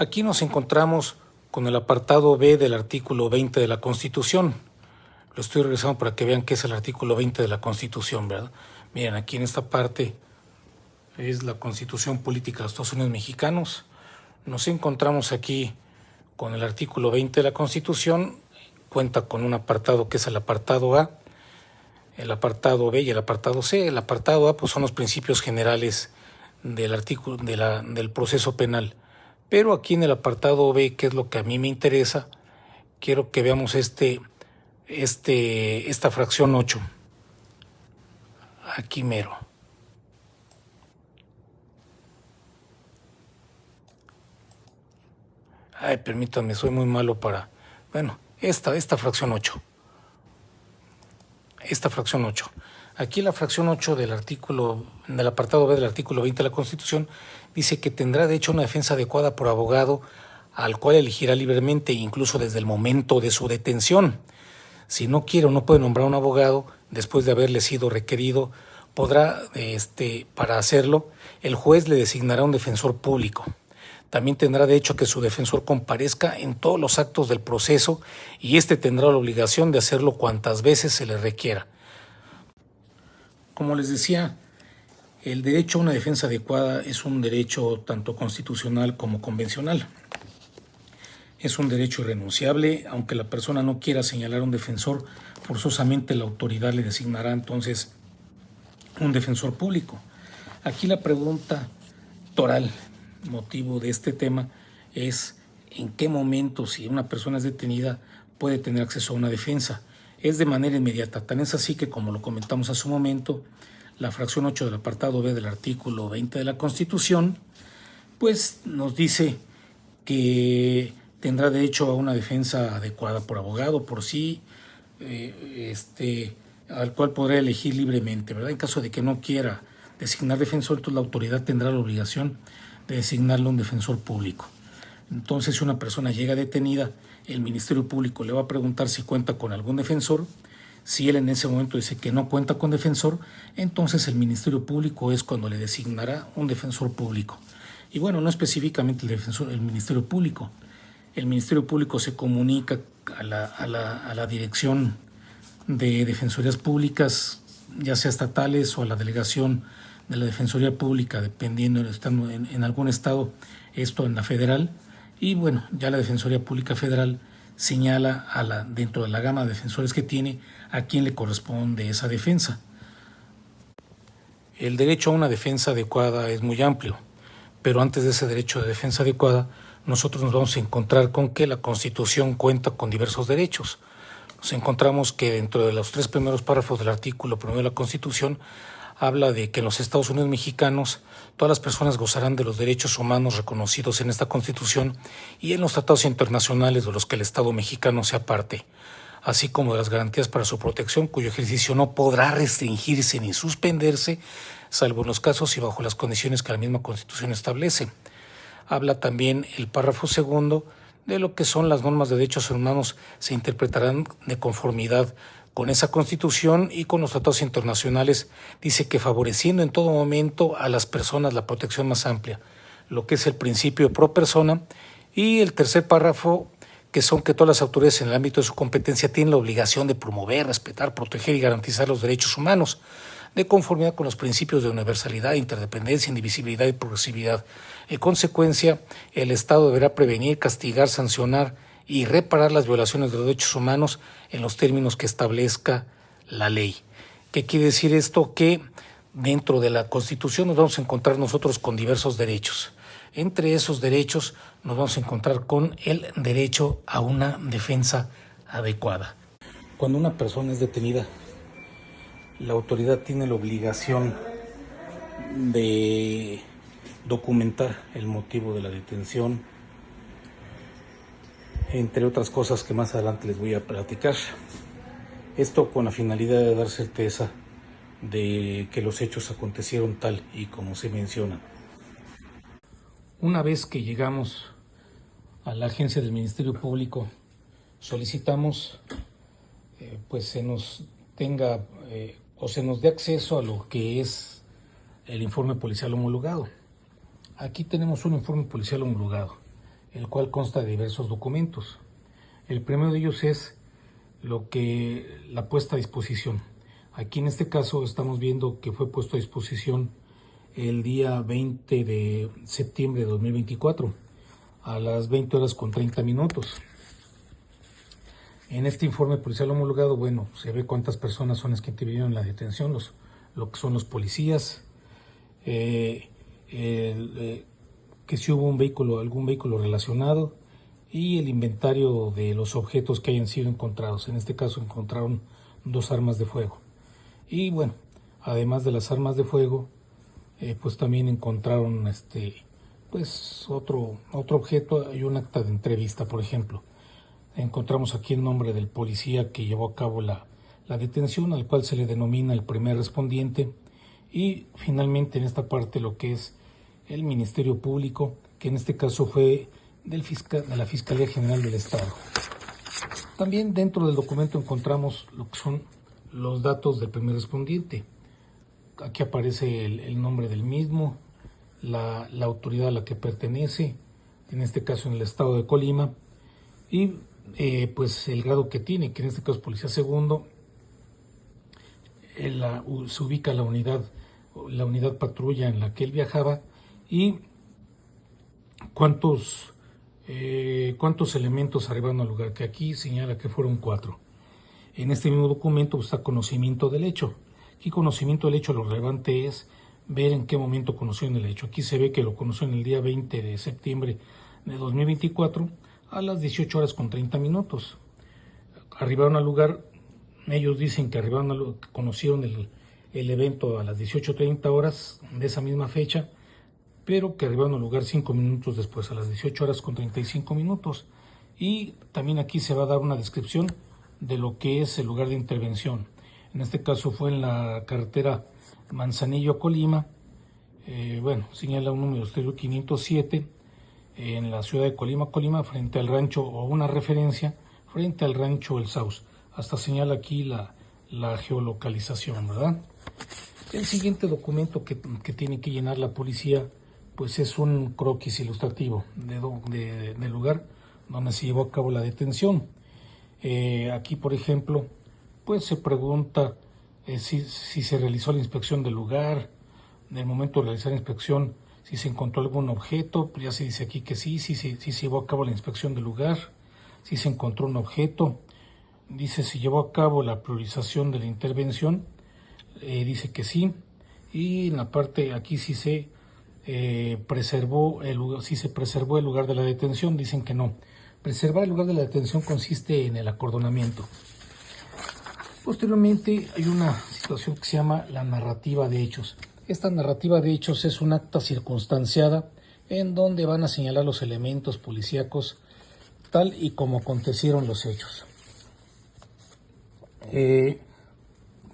Aquí nos encontramos con el apartado B del artículo 20 de la Constitución. Lo estoy regresando para que vean qué es el artículo 20 de la Constitución, ¿verdad? Miren, aquí en esta parte es la Constitución Política de los Estados Unidos Mexicanos. Nos encontramos aquí con el artículo 20 de la Constitución. Cuenta con un apartado que es el apartado A, el apartado B y el apartado C. El apartado A pues, son los principios generales del artículo del proceso penal. Pero aquí en el apartado B, que es lo que a mí me interesa, quiero que veamos esta fracción 8. Aquí mero. Ay, permítanme, soy muy malo para... Bueno, esta fracción 8. Esta fracción 8. Aquí la fracción 8 del apartado B del artículo 20 de la Constitución dice que tendrá de hecho una defensa adecuada por abogado al cual elegirá libremente, incluso desde el momento de su detención. Si no quiere o no puede nombrar un abogado, después de haberle sido requerido, podrá, para hacerlo, el juez le designará un defensor público. También tendrá de hecho que su defensor comparezca en todos los actos del proceso y tendrá la obligación de hacerlo cuantas veces se le requiera. Como les decía, el derecho a una defensa adecuada es un derecho tanto constitucional como convencional. Es un derecho irrenunciable, aunque la persona no quiera señalar un defensor, forzosamente la autoridad le designará entonces un defensor público. Aquí la pregunta toral, motivo de este tema, es en qué momento, si una persona es detenida, puede tener acceso a una defensa. Es de manera inmediata, tan es así que, como lo comentamos hace un momento, la fracción 8 del apartado B del artículo 20 de la Constitución, pues nos dice que tendrá derecho a una defensa adecuada por abogado, por sí, al cual podrá elegir libremente, ¿verdad? En caso de que no quiera designar defensor, entonces la autoridad tendrá la obligación de designarle un defensor público. Entonces, si una persona llega detenida, el Ministerio Público le va a preguntar si cuenta con algún defensor. Si él en ese momento dice que no cuenta con defensor, entonces el Ministerio Público es cuando le designará un defensor público. Y bueno, no específicamente el Ministerio Público. El Ministerio Público se comunica a la Dirección de Defensorías Públicas, ya sea estatales o a la Delegación de la Defensoría Pública, dependiendo, estando en algún estado, esto en la federal. Y bueno, ya la Defensoría Pública Federal señala dentro de la gama de defensores que tiene a quién le corresponde esa defensa. El derecho a una defensa adecuada es muy amplio, pero antes de ese derecho de defensa adecuada, nosotros nos vamos a encontrar con que la Constitución cuenta con diversos derechos. Nos encontramos que dentro de los 3 primeros párrafos del artículo 1 de la Constitución habla de que en los Estados Unidos mexicanos todas las personas gozarán de los derechos humanos reconocidos en esta Constitución y en los tratados internacionales de los que el Estado mexicano sea parte, así como de las garantías para su protección, cuyo ejercicio no podrá restringirse ni suspenderse, salvo en los casos y bajo las condiciones que la misma Constitución establece. Habla también el párrafo 2 de lo que son las normas de derechos humanos se interpretarán de conformidad con esa Constitución y con los tratados internacionales. Dice que favoreciendo en todo momento a las personas la protección más amplia, lo que es el principio pro persona. Y el tercer párrafo, que son que todas las autoridades en el ámbito de su competencia tienen la obligación de promover, respetar, proteger y garantizar los derechos humanos, de conformidad con los principios de universalidad, interdependencia, indivisibilidad y progresividad. En consecuencia, el Estado deberá prevenir, castigar, sancionar y reparar las violaciones de los derechos humanos en los términos que establezca la ley. ¿Qué quiere decir esto? Que dentro de la Constitución nos vamos a encontrar nosotros con diversos derechos. Entre esos derechos nos vamos a encontrar con el derecho a una defensa adecuada. Cuando una persona es detenida, la autoridad tiene la obligación de documentar el motivo de la detención, entre otras cosas que más adelante les voy a platicar. Esto con la finalidad de dar certeza de que los hechos acontecieron tal y como se menciona. Una vez que llegamos a la agencia del Ministerio Público, solicitamos pues se nos tenga o se nos dé acceso a lo que es el informe policial homologado. Aquí tenemos un informe policial homologado. el cual consta de diversos documentos. El primero de ellos es la puesta a disposición. Aquí en este caso estamos viendo que fue puesto a disposición el día 20 de septiembre de 2024 a las 20 horas con 30 minutos. En este informe policial homologado, bueno, se ve cuántas personas son las que intervinieron en la detención, lo que son los policías, que si hubo algún vehículo relacionado y el inventario de los objetos que hayan sido encontrados. En este caso encontraron 2 armas de fuego. Y bueno, además de las armas de fuego, pues también encontraron pues otro objeto y un acta de entrevista, por ejemplo. Encontramos aquí el nombre del policía que llevó a cabo la detención, al cual se le denomina el primer respondiente, y finalmente en esta parte lo que es el Ministerio Público, que en este caso fue de la Fiscalía General del Estado. También dentro del documento encontramos lo que son los datos del primer respondiente. Aquí aparece el nombre del mismo, la autoridad a la que pertenece, en este caso en el estado de Colima, y pues el grado que tiene, que en este caso es policía segundo. Se ubica la unidad patrulla en la que él viajaba y cuántos elementos arribaron al lugar, que aquí señala que fueron 4. En este mismo documento está conocimiento del hecho. Aquí conocimiento del hecho, lo relevante es ver en qué momento conocieron el hecho. Aquí se ve que lo conoció en el día 20 de septiembre de 2024 a las 18 horas con 30 minutos. Arribaron al lugar, ellos dicen que conocieron el evento a las 18:30 horas de esa misma fecha, pero que arribaron al lugar 5 minutos después, a las 18 horas con 35 minutos. Y también aquí se va a dar una descripción de lo que es el lugar de intervención. En este caso fue en la carretera Manzanillo-Colima, señala un número exterior 507, en la ciudad de Colima, frente al rancho, o una referencia, frente al rancho El Saus. Hasta señala aquí la geolocalización, ¿verdad? El siguiente documento que tiene que llenar la policía, pues es un croquis ilustrativo del lugar donde se llevó a cabo la detención. Aquí, por ejemplo, pues se pregunta si se realizó la inspección del lugar. En el momento de realizar la inspección, si se encontró algún objeto, pues ya se dice aquí que sí se llevó a cabo la inspección del lugar, si se encontró un objeto. Dice si llevó a cabo la priorización de la intervención, dice que sí. Y en la parte aquí si se preservó el lugar de la detención, dicen que no. Preservar el lugar de la detención consiste en el acordonamiento. Posteriormente hay una situación que se llama la narrativa de hechos. Esta narrativa de hechos es un acta circunstanciada en donde van a señalar los elementos policíacos tal y como acontecieron los hechos.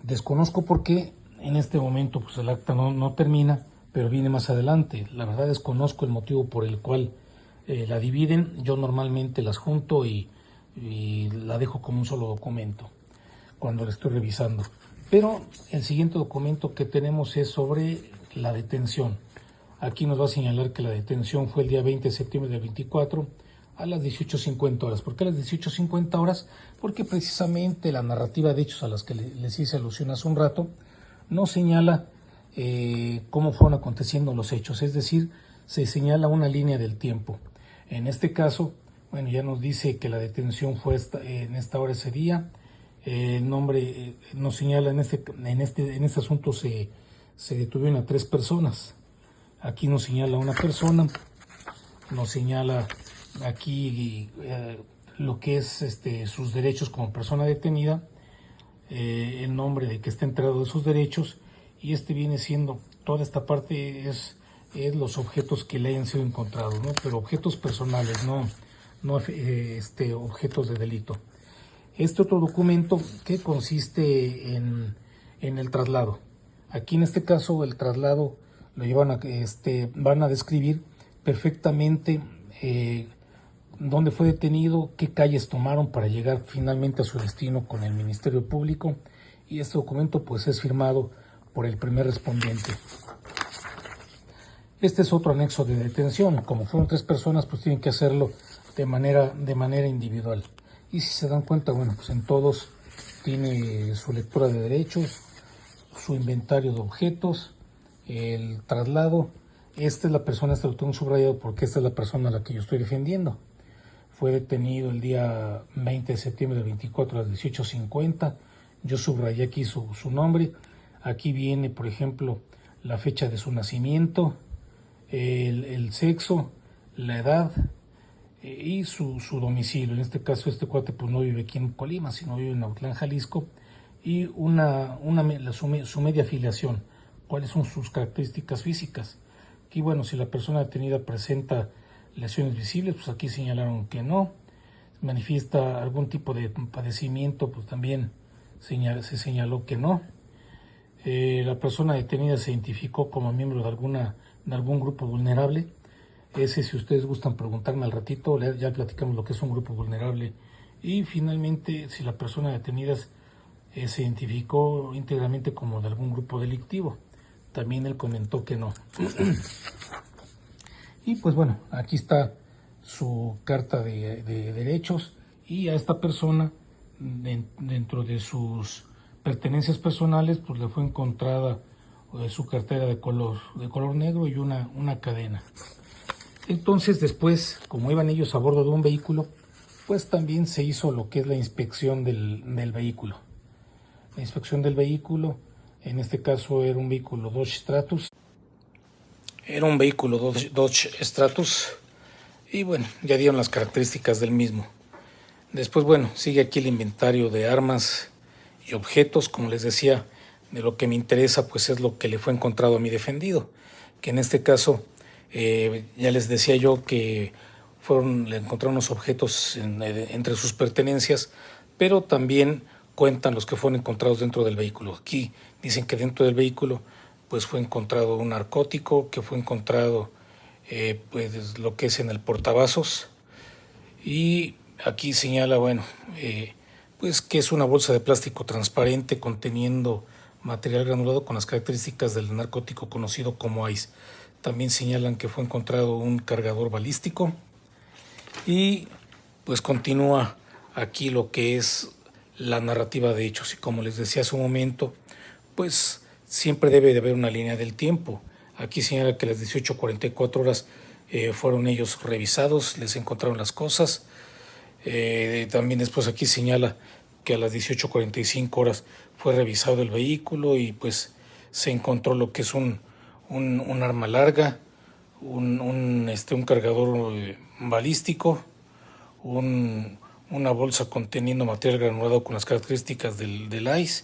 Desconozco por qué en este momento pues el acta no termina, pero viene más adelante. La verdad desconozco el motivo por el cual la dividen. Yo normalmente las junto y la dejo como un solo documento cuando la estoy revisando. Pero el siguiente documento que tenemos es sobre la detención. Aquí nos va a señalar que la detención fue el día 20 de septiembre del 24 a las 18:50 horas. ¿Por qué a las 18:50 horas? Porque precisamente la narrativa de hechos a las que les hice alusión hace un rato no señala cómo fueron aconteciendo los hechos, es decir, se señala una línea del tiempo. En este caso, bueno, ya nos dice que la detención fue en esta hora ese día. El nombre nos señala en este asunto se detuvieron a 3 personas. Aquí nos señala una persona, nos señala aquí lo que es sus derechos como persona detenida, el nombre de que está enterado de sus derechos, y viene siendo toda esta parte es los objetos que le hayan sido encontrados, ¿no? Pero objetos personales, no objetos de delito. Otro documento que consiste en el traslado. Aquí en este caso el traslado lo llevan van a describir perfectamente dónde fue detenido, qué calles tomaron para llegar finalmente a su destino con el Ministerio Público, y este documento pues es firmado por el primer respondiente. Este es otro anexo de detención. Como fueron 3 personas, pues tienen que hacerlo de manera individual. Y si se dan cuenta, bueno, pues en todos tiene su lectura de derechos, su inventario de objetos, el traslado. Esta es la persona, este lo tengo subrayado porque esta es la persona a la que yo estoy defendiendo. Fue detenido el día 20 de septiembre del 24 a las 18:50. Yo subrayé aquí su nombre. Aquí viene, por ejemplo, la fecha de su nacimiento, el sexo, la edad y su domicilio. En este caso, este cuate pues no vive aquí en Colima, sino vive en Autlán, Jalisco. Y su media afiliación, cuáles son sus características físicas. Aquí, bueno, si la persona detenida presenta lesiones visibles, pues aquí señalaron que no. Manifiesta algún tipo de padecimiento, pues también se señaló que no. La persona detenida se identificó como miembro de algún grupo vulnerable. Ese, si ustedes gustan preguntarme al ratito, ya platicamos lo que es un grupo vulnerable. Y finalmente, si la persona detenida se identificó íntegramente como de algún grupo delictivo, también él comentó que no. Y pues bueno, aquí está su carta de derechos, y a esta persona, dentro de sus pertenencias personales, pues le fue encontrada su cartera de color negro y una cadena. Entonces después, como iban ellos a bordo de un vehículo, pues también se hizo lo que es la inspección del vehículo. La inspección del vehículo, en este caso era un vehículo Dodge Stratus. Y bueno, ya dieron las características del mismo. Después, bueno, sigue aquí el inventario de armas y objetos. Como les decía, de lo que me interesa pues es lo que le fue encontrado a mi defendido, que en este caso ya les decía yo que le encontraron unos objetos entre sus pertenencias, pero también cuentan los que fueron encontrados dentro del vehículo. Aquí dicen que dentro del vehículo pues fue encontrado un narcótico, que fue encontrado pues lo que es en el portavasos, y aquí señala, bueno, pues que es una bolsa de plástico transparente conteniendo material granulado con las características del narcótico conocido como ice. También señalan que fue encontrado un cargador balístico, y pues continúa aquí lo que es la narrativa de hechos. Y como les decía hace un momento, pues siempre debe de haber una línea del tiempo. Aquí señala que a las 18:44 horas fueron ellos revisados, les encontraron las cosas. También después aquí señala que a las 18:45 horas fue revisado el vehículo y pues se encontró lo que es un arma larga, un cargador balístico, una bolsa conteniendo material granulado con las características del ICE,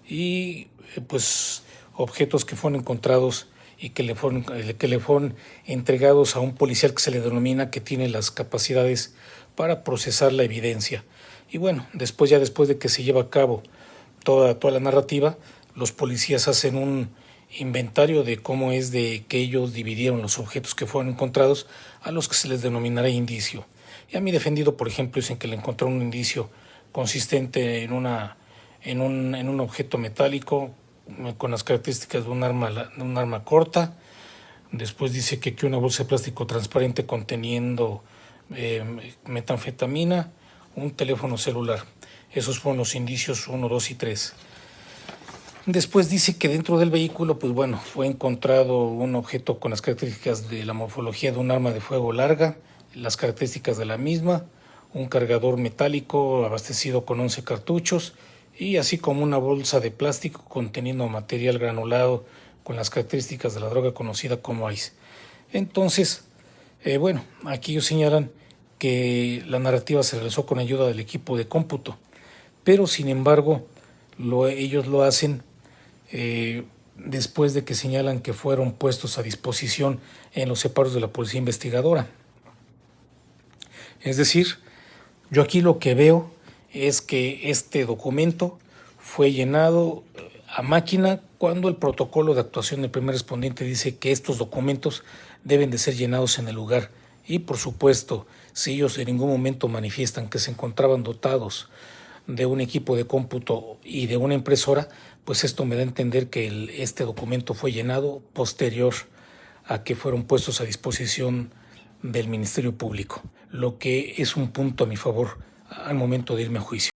y pues objetos que fueron encontrados y que le fueron entregados a un policial que se le denomina que tiene las capacidades para procesar la evidencia. Y bueno, después de que se lleva a cabo toda la narrativa, los policías hacen un inventario de cómo es de que ellos dividieron los objetos que fueron encontrados, a los que se les denominará indicio. Y a mi defendido, por ejemplo, dicen que le encontraron un indicio consistente en un objeto metálico con las características de un arma corta. Después dice que una bolsa de plástico transparente conteniendo metanfetamina, un teléfono celular. Esos fueron los indicios 1, 2 y 3. Después dice que dentro del vehículo, pues bueno, fue encontrado un objeto con las características de la morfología de un arma de fuego larga, las características de la misma, un cargador metálico abastecido con 11 cartuchos, y así como una bolsa de plástico conteniendo material granulado con las características de la droga conocida como ice. Entonces, bueno, aquí ellos señalan que la narrativa se realizó con ayuda del equipo de cómputo, pero sin embargo ellos lo hacen después de que señalan que fueron puestos a disposición en los separos de la policía investigadora. Es decir, yo aquí lo que veo es que este documento fue llenado a máquina cuando el protocolo de actuación del primer respondiente dice que estos documentos deben de ser llenados en el lugar. Y por supuesto, si ellos en ningún momento manifiestan que se encontraban dotados de un equipo de cómputo y de una impresora, pues esto me da a entender que este documento fue llenado posterior a que fueron puestos a disposición del Ministerio Público, lo que es un punto a mi favor al momento de irme a juicio.